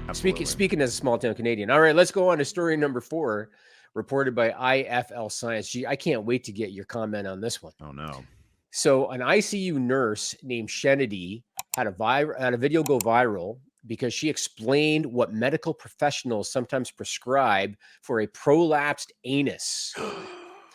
Absolutely. Speaking as a small town Canadian. All right, let's go on to story number 4, reported by IFL Science. Gee, I can't wait to get your comment on this one. Oh no. So, an ICU nurse named Shenedy had a video go viral because she explained what medical professionals sometimes prescribe for a prolapsed anus.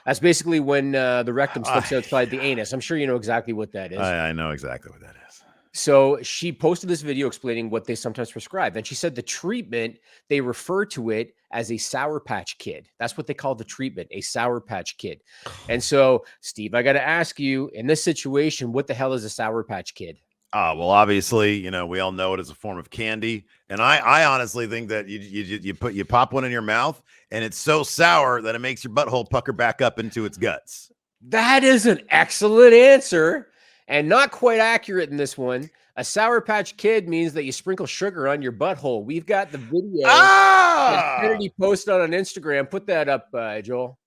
That's basically when the rectum slips outside the anus. I'm sure you know exactly what that is. I know exactly what that is. So she posted this video explaining what they sometimes prescribe. And she said the treatment, they refer to it as a Sour Patch Kid. That's what they call the treatment, a Sour Patch Kid. And so, Steve, I got to ask you, in this situation, what the hell is a Sour Patch Kid? Well, obviously, we all know it as a form of candy, and I honestly think that you pop one in your mouth, and it's so sour that it makes your butthole pucker back up into its guts. That is an excellent answer, and not quite accurate in this one. A Sour Patch Kid means that you sprinkle sugar on your butthole. We've got the video that Kennedy posted on Instagram. Put that up, Joel.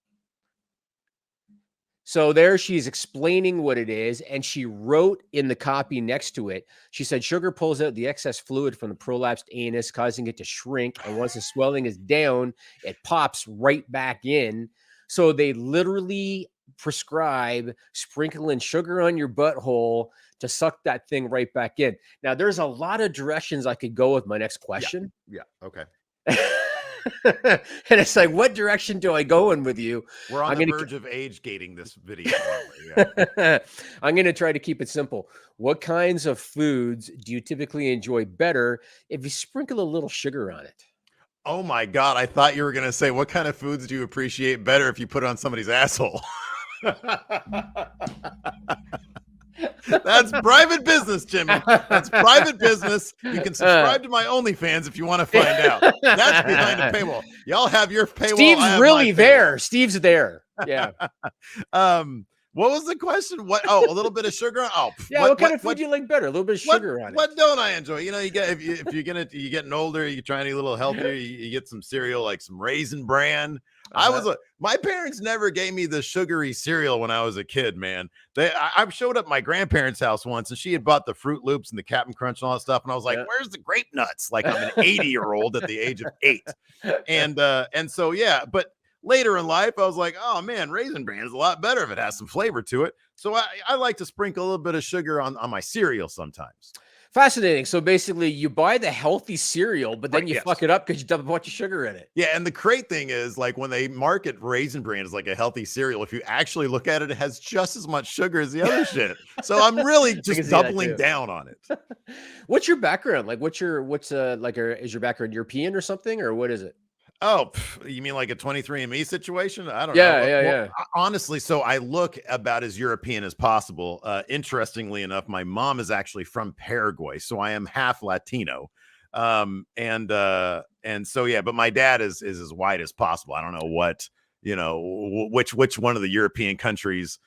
So there she's explaining what it is, and she wrote in the copy next to it, she said, sugar pulls out the excess fluid from the prolapsed anus, causing it to shrink. And once the swelling is down, it pops right back in. So they literally prescribe sprinkling sugar on your butthole to suck that thing right back in. Now, there's a lot of directions I could go with my next question. Yeah. Okay. And it's like, what direction do I go in with you? We're on the verge of age gating this video. Yeah. I'm going to try to keep it simple. What kinds of foods do you typically enjoy better if you sprinkle a little sugar on it? Oh my God. I thought you were going to say, what kind of foods do you appreciate better if you put it on somebody's asshole? That's private business, Jimmy. That's private business. You can subscribe to my OnlyFans if you want to find out. That's behind a paywall. Y'all have your paywall. Steve's really there. Steve's there. Yeah. What was the question? What? Oh, a little bit of sugar. Oh, yeah. What kind of food do you like better? A little bit of sugar on it. What don't I enjoy? You get if you're getting older, you try to eat a little healthier. You get some cereal like some Raisin Bran. My parents never gave me the sugary cereal when I was a kid, man. I showed up at my grandparents' house once, and she had bought the Fruit Loops and the Captain Crunch and all that stuff, and I was like, "Where's the grape nuts?" Like I'm an 80-year-old at the age of 8, and so yeah, but. Later in life, I was like, oh man, Raisin Bran is a lot better if it has some flavor to it. So I like to sprinkle a little bit of sugar on my cereal sometimes. Fascinating. So basically, you buy the healthy cereal, but then you fuck it up because you dump a bunch of sugar in it. Yeah, and the great thing is, like when they market Raisin Bran as like a healthy cereal, if you actually look at it, it has just as much sugar as the other shit. So I'm really just doubling down on it. What's your background? Like, is your background European or something, or what is it? Oh, you mean like a 23andMe situation? I don't know. Yeah. Honestly, so I look about as European as possible. Interestingly enough, my mom is actually from Paraguay, so I am half Latino. And so yeah, but my dad is as white as possible. I don't know what, which one of the European countries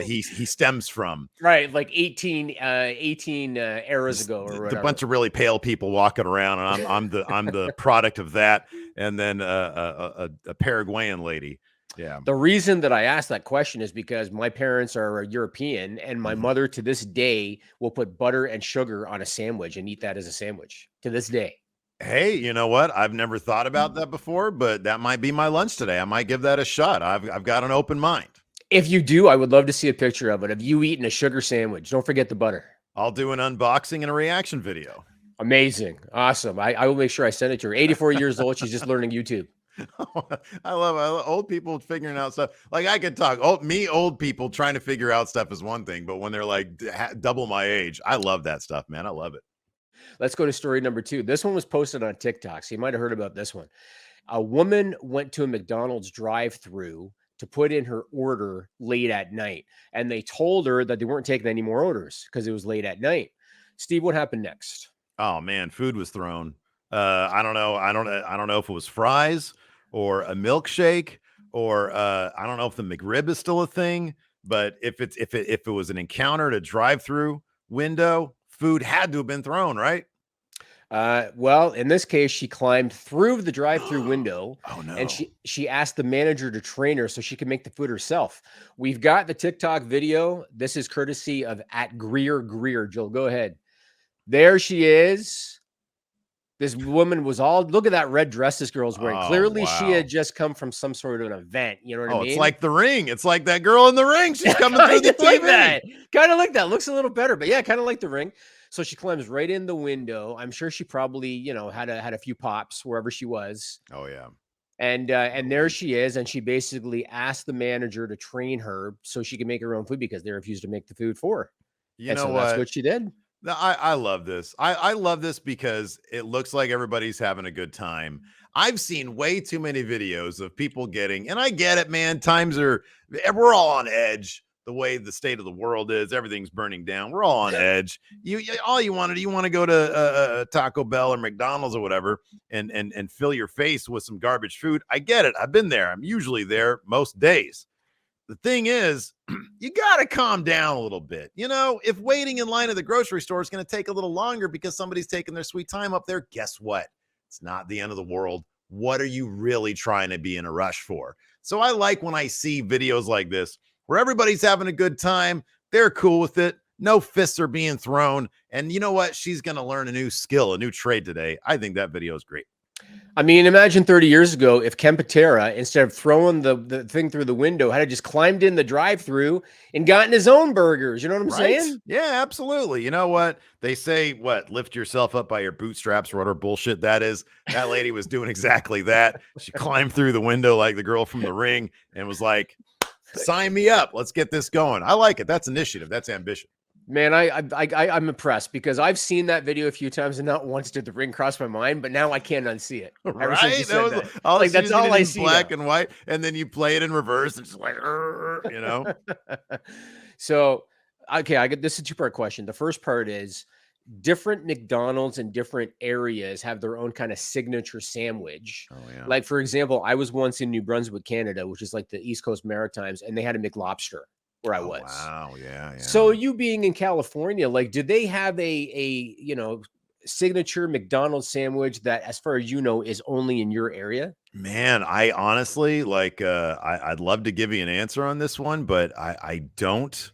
he stems from. Right, like 18 eras ago or whatever. A bunch of really pale people walking around, and I'm the product of that. And then a Paraguayan lady. Yeah. The reason that I asked that question is because my parents are European, and my mother to this day will put butter and sugar on a sandwich and eat that as a sandwich to this day. Hey, you know what? I've never thought about that before, but that might be my lunch today. I might give that a shot. I've got an open mind. If you do, I would love to see a picture of it. Of you eating a sugar sandwich. Don't forget the butter. I'll do an unboxing and a reaction video. Amazing. Awesome. I will make sure I send it to her. 84 years old. She's just learning YouTube. I love old people figuring out stuff. Like I could talk. Old people trying to figure out stuff is one thing, but when they're like double my age, I love that stuff, man. I love it. Let's go to story number 2. This one was posted on TikTok, so you might have heard about this one. A woman went to a McDonald's drive-thru to put in her order late at night, and they told her that they weren't taking any more orders because it was late at night. Steve, what happened next? Oh man, food was thrown. I don't know if it was fries or a milkshake or I don't know if the McRib is still a thing, but if it was an encounter at a drive-through window, food had to have been thrown, right? Well, in this case, she climbed through the drive-through window. Oh no. And she asked the manager to train her so she could make the food herself. We've got the TikTok video. This is courtesy of @Greer. Jill, go ahead. There she is. This woman was all, look at that red dress this girl's wearing. Oh, Clearly, she wow. had just come from some sort of an event. You know what I Oh, it's mean? like The Ring. It's like that girl in The Ring. She's coming through the Kind of like TV. that. Kind of like that. Looks a little better, but yeah, kind of like The Ring. So she climbs right in the window. I'm sure she probably, you know, had a few pops wherever she was. Oh, yeah. And there Elite. she is, and she basically asked the manager to train her so she could make her own food because they refused to make the food for her. You And know so that's what? what she did. No, I love this. I love this because it looks like everybody's having a good time. I've seen way too many videos of people getting, and I get it, man. We're all on edge. The way the state of the world is, everything's burning down. We're all on edge. You want to go to Taco Bell or McDonald's or whatever, and fill your face with some garbage food. I get it. I've been there. I'm usually there most days. The thing is, you got to calm down a little bit. You know, if waiting in line at the grocery store is going to take a little longer because somebody's taking their sweet time up there, guess what? It's not the end of the world. What are you really trying to be in a rush for? So I like when I see videos like this where everybody's having a good time. They're cool with it. No fists are being thrown. And you know what? She's going to learn a new skill, a new trade today. I think that video is great. I mean, imagine 30 years ago if Ken Patera, instead of throwing the thing through the window, had just climbed in the drive-through and gotten his own burgers. You know what I'm saying? Yeah, absolutely. You know what? They say, lift yourself up by your bootstraps or whatever bullshit that is. That lady was doing exactly that. She climbed through the window like the girl from The Ring and was like, sign me up. Let's get this going. I like it. That's initiative. That's ambition. Man, I'm impressed because I've seen that video a few times and not once did The Ring cross my mind, but now I can't unsee it. Ever since you said that. Like that's all I see. Black and white, and then you play it in reverse, and it's like, you know. So, okay, I get this is a two-part question. The first part is different McDonald's in different areas have their own kind of signature sandwich. Oh yeah. Like for example, I was once in New Brunswick, Canada, which is like the East Coast Maritimes, and they had a McLobster where I was. Wow, yeah. So you being in California, like, do they have a signature McDonald's sandwich that, as far as you know, is only in your area? Man, I honestly I'd love to give you an answer on this one, but I don't.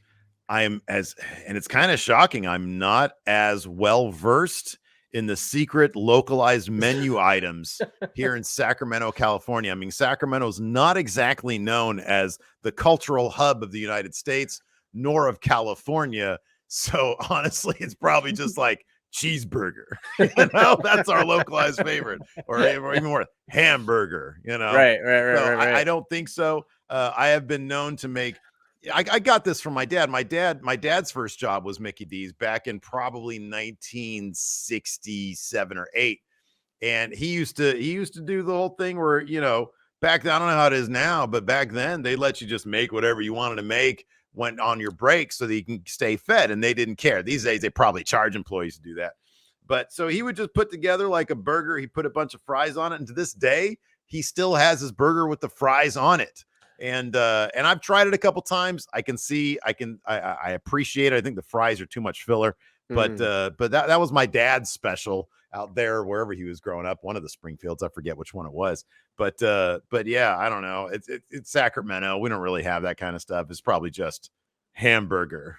And it's kind of shocking. I'm not as well versed in the secret localized menu items here in Sacramento, California. I mean, Sacramento is not exactly known as the cultural hub of the United States, nor of California. So honestly, it's probably just like cheeseburger. That's our localized favorite, or even more hamburger. Right. I don't think so. I have been known to make. I got this from my dad. My dad's first job was Mickey D's back in probably 1967 or 8. And he used to do the whole thing where, back then, I don't know how it is now, but back then they let you just make whatever you wanted to make went on your break so that you can stay fed, and they didn't care. These days they probably charge employees to do that. But so he would just put together like a burger. He put a bunch of fries on it. And to this day, he still has his burger with the fries on it. And I've tried it a couple times. I appreciate it. I think the fries are too much filler, but that was my dad's special out there wherever he was growing up. One of the Springfields, I forget which one it was, but yeah, I don't know. It's Sacramento. We don't really have that kind of stuff. It's probably just hamburger.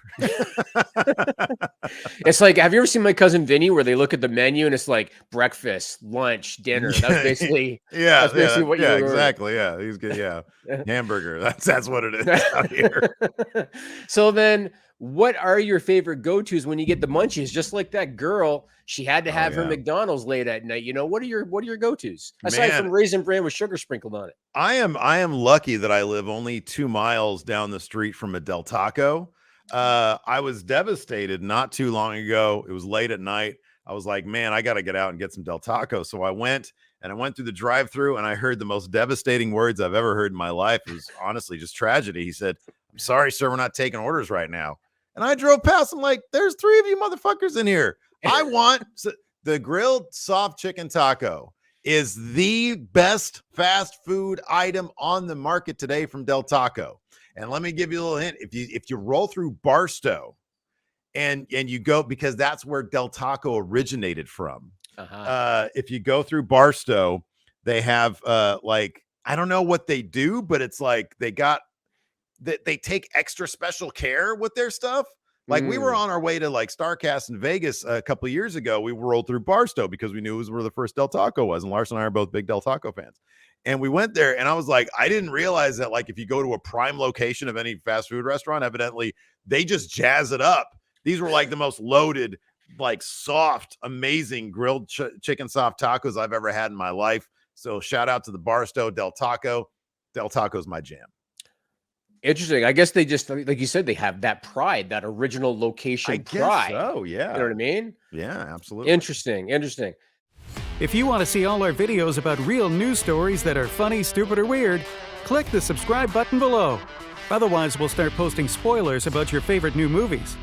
It's like, have you ever seen My Cousin Vinny, where they look at the menu and it's like breakfast, lunch, dinner? That's basically what you exactly. Yeah, he's good. Yeah, hamburger. That's what it is out here. So then, what are your favorite go-tos when you get the munchies? Just like that girl, she had to have her McDonald's late at night. What are your go-tos aside from Raisin Bran with sugar sprinkled on it? I am lucky that I live only 2 miles down the street from a Del Taco. I was devastated not too long ago. It was late at night. I was like, man, I got to get out and get some Del Taco. So I went through the drive-thru, and I heard the most devastating words I've ever heard in my life. It was honestly just tragedy. He said, "I'm sorry, sir, we're not taking orders right now." And I drove past. I'm like, there's 3 of you motherfuckers in here. I want the grilled soft chicken taco is the best fast food item on the market today from Del Taco. And let me give you a little hint. If you roll through Barstow and you go, because that's where Del Taco originated from. If you go through Barstow, they have I don't know what they do, but it's like they take extra special care with their stuff. Like we were on our way to like StarCast in Vegas a couple of years ago. We rolled through Barstow because we knew it was where the first Del Taco was. And Larson and I are both big Del Taco fans. And we went there and I was like, I didn't realize that like if you go to a prime location of any fast food restaurant, evidently they just jazz it up. These were like the most loaded, like soft, amazing grilled chicken soft tacos I've ever had in my life. So shout out to the Barstow Del Taco. Del Taco's my jam. Interesting. I guess they just, like you said, they have that pride, that original location pride. Oh, yeah. You know what I mean? Yeah, absolutely. Interesting. If you want to see all our videos about real news stories that are funny, stupid, or weird, click the subscribe button below. Otherwise, we'll start posting spoilers about your favorite new movies.